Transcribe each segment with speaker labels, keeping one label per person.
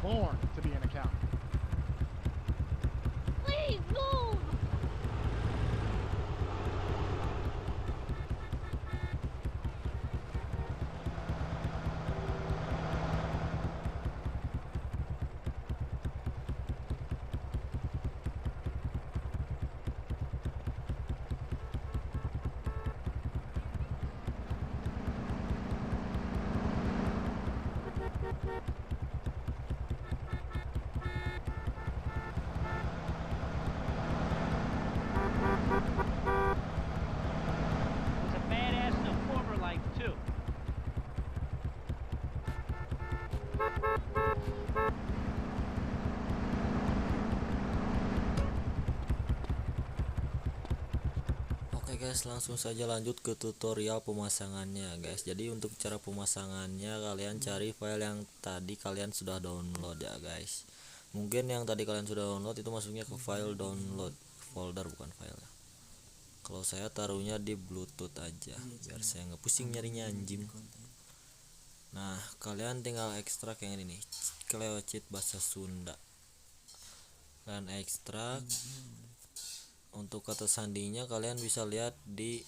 Speaker 1: born to be an accountant.
Speaker 2: Please move!
Speaker 3: Was a badass in a former life too.
Speaker 4: Oke guys, langsung saja lanjut ke tutorial pemasangannya guys. Jadi untuk cara pemasangannya kalian cari file yang tadi kalian sudah download ya guys. Mungkin yang tadi kalian sudah download itu masuknya ke file download folder, bukan file. Kalau saya taruhnya di Bluetooth aja biar saya nggak pusing nyarinya anjing. Nah kalian tinggal ekstrak yang ini nih, Cleocit bahasa Sunda. Dan ekstrak. Untuk kata sandinya kalian bisa lihat di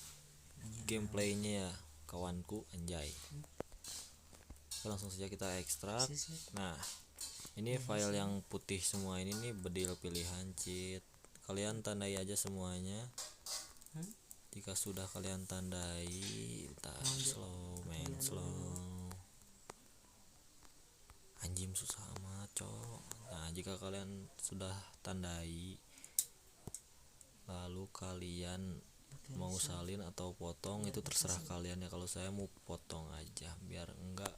Speaker 4: gameplaynya ya kawanku, anjay. Langsung saja kita ekstrak. Nah ini file yang putih semua ini nih bedil pilihan cheat. Kalian tandai aja semuanya. Jika sudah kalian tandai, slow main slow. Anjing susah amat cok. Nah jika kalian sudah tandai, lalu kalian mau salin atau potong itu terserah kalian ya. Kalau saya mau potong aja biar enggak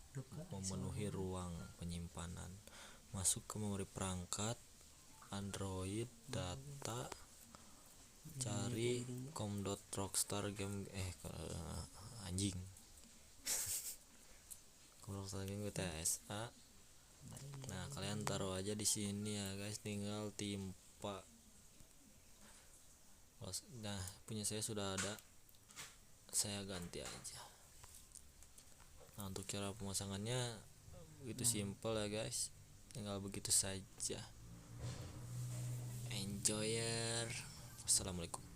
Speaker 4: memenuhi ruang penyimpanan. Masuk ke memori perangkat Android, data, cari com.rockstar game anjing com.rockstar game GTSA. Nah kalian taruh aja di sini ya guys, tinggal timpa. Nah punya saya sudah ada, saya ganti aja. Nah untuk cara pemasangannya begitu simple ya guys, tinggal begitu saja. Enjoyer. Assalamualaikum.